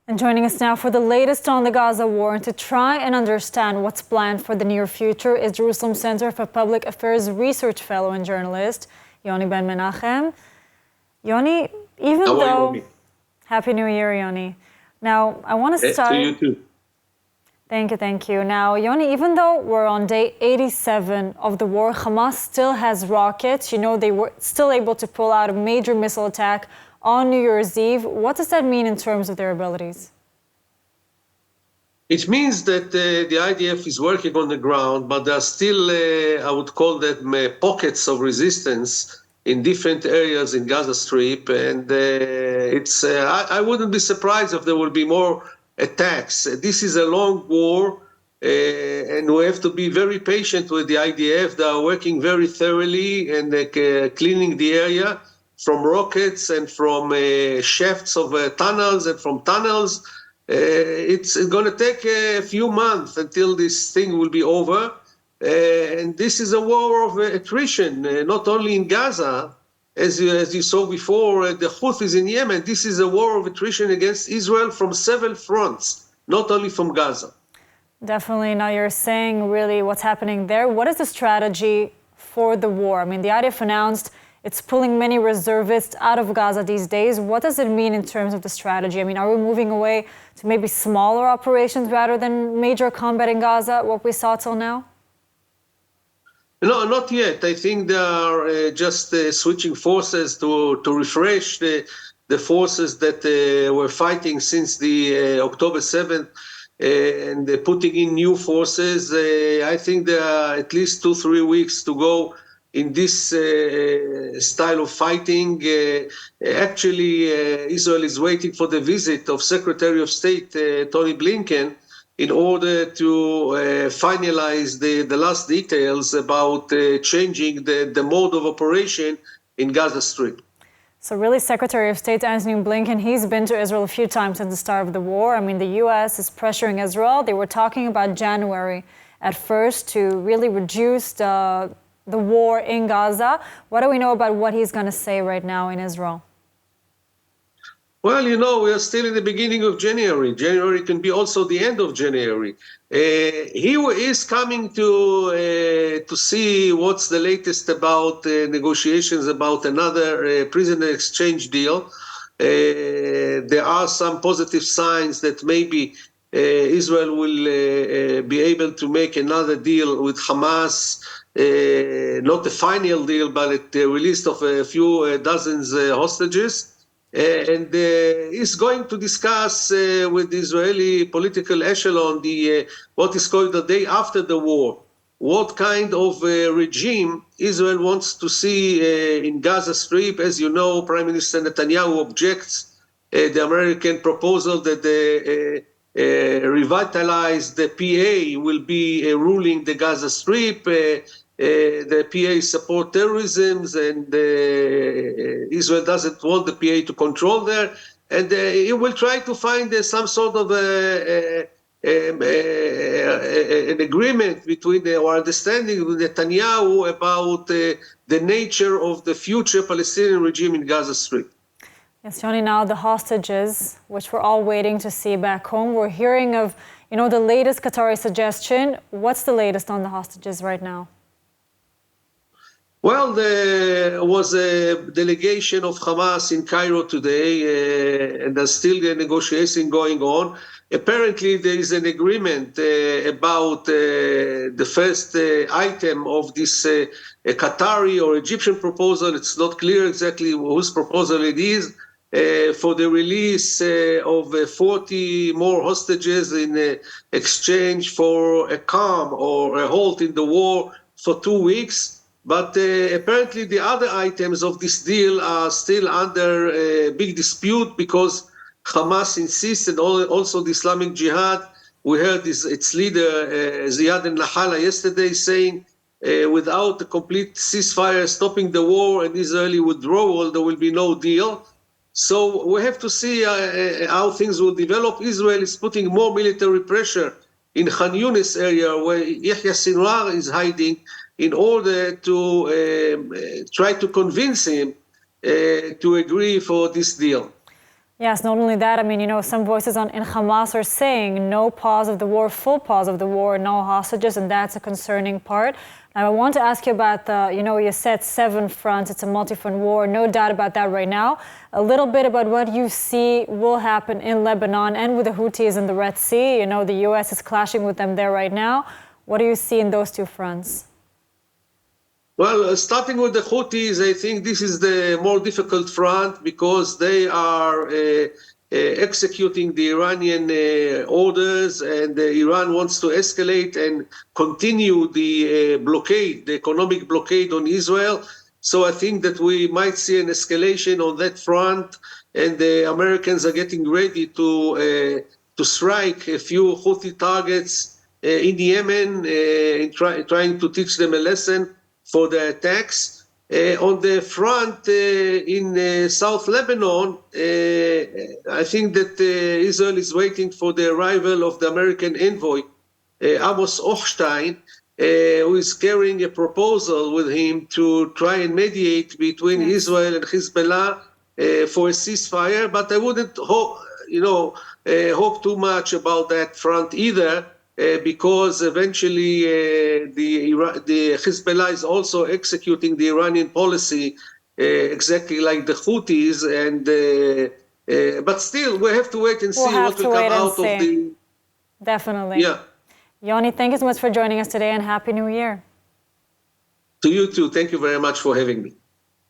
And joining us now for the latest on the Gaza war and to try and understand what's planned for the near future is Jerusalem Center for Public Affairs Research Fellow and journalist, Yoni Ben Menachem. Yoni, even How though... are you? Happy New Year, Yoni. Now, I want to start... To you too. Thank you. Now, Yoni, even though we're on day 87 of the war, Hamas still has rockets. You know, they were still able to pull out a major missile attack on New Year's Eve. What does that mean in terms of their abilities? It means that the IDF is working on the ground, but there are still, I would call that pockets of resistance in different areas in Gaza Strip. And I wouldn't be surprised if there will be more attacks. This is a long war, and we have to be very patient with the IDF. They are working very thoroughly and cleaning the area from rockets and from shafts of tunnels and from tunnels. It's going to take a few months until this thing will be over. And this is a war of attrition, not only in Gaza, as you saw before, the Houthis in Yemen. This is a war of attrition against Israel from several fronts, not only from Gaza. Definitely. Now you're saying really what's happening there. What is the strategy for the war? I mean, the IDF announced it's pulling many reservists out of Gaza these days. What does it mean in terms of the strategy? I mean, are we moving away to maybe smaller operations rather than major combat in Gaza, what we saw till now? No, not yet. I think they are just switching forces to refresh the forces that were fighting since the October 7th and putting in new forces. I think there are at least 2-3 weeks to go in this style of fighting. Actually, Israel is waiting for the visit of Secretary of State Tony Blinken in order to finalize the last details about changing the mode of operation in Gaza Strip. So really, Secretary of State Antony Blinken, he's been to Israel a few times since the start of the war. I mean, the U.S. is pressuring Israel. They were talking about January at first to really reduce the war in Gaza. What do we know about what he's going to say right now in Israel? Well, you know, we are still in the beginning of January. January can be also the end of January. He is coming to see what's the latest about negotiations about another prisoner exchange deal. There are some positive signs that maybe Israel will be able to make another deal with Hamas. Not a final deal, but the release of a few dozens hostages. And is going to discuss with the Israeli political echelon what is called the day after the war. What kind of regime Israel wants to see in Gaza Strip. As you know, Prime Minister Netanyahu objects the American proposal that the revitalized the PA will be ruling the Gaza Strip. The PA support terrorism, and Israel doesn't want the PA to control there. And it will try to find some sort of an agreement between or understanding with Netanyahu about the nature of the future Palestinian regime in Gaza Strip. Yes, Yoni, now the hostages, which we're all waiting to see back home. We're hearing of, the latest Qatari suggestion. What's the latest on the hostages right now? Well, there was a delegation of Hamas in Cairo today, and there's still a negotiation going on. Apparently, there is an agreement about the first item of this Qatari or Egyptian proposal. It's not clear exactly whose proposal it is, for the release of 40 more hostages in exchange for a calm or a halt in the war for 2 weeks. But apparently the other items of this deal are still under a big dispute because Hamas insists, and also the Islamic Jihad. We heard its leader, Ziad al-Nahala, yesterday saying without a complete ceasefire stopping the war and Israeli withdrawal, there will be no deal. So we have to see how things will develop. Israel is putting more military pressure in Khan Yunis area where Yahya Sinwar is hiding, in order to try to convince him to agree for this deal. Yes, not only that, I mean, some voices in Hamas are saying no pause of the war, full pause of the war, no hostages, and that's a concerning part. Now, I want to ask you about you said 7 fronts, it's a multi-front war, no doubt about that right now. A little bit about what you see will happen in Lebanon and with the Houthis in the Red Sea. The U.S. is clashing with them there right now. What do you see in those 2 fronts? Well, starting with the Houthis, I think this is the more difficult front because they are executing the Iranian orders, and Iran wants to escalate and continue the blockade, the economic blockade on Israel. So I think that we might see an escalation on that front, and the Americans are getting ready to strike a few Houthi targets in Yemen, trying to teach them a lesson for the attacks. On the front in South Lebanon, I think that Israel is waiting for the arrival of the American envoy, Amos Hochstein, who is carrying a proposal with him to try and mediate between Israel and Hezbollah for a ceasefire. But I wouldn't hope too much about that front either. Because eventually the Hezbollah is also executing the Iranian policy exactly like the Houthis, and but still we have to wait and see what will come out of the. Definitely. Yeah. Yoni, thank you so much for joining us today, and Happy New Year. To you too. Thank you very much for having me.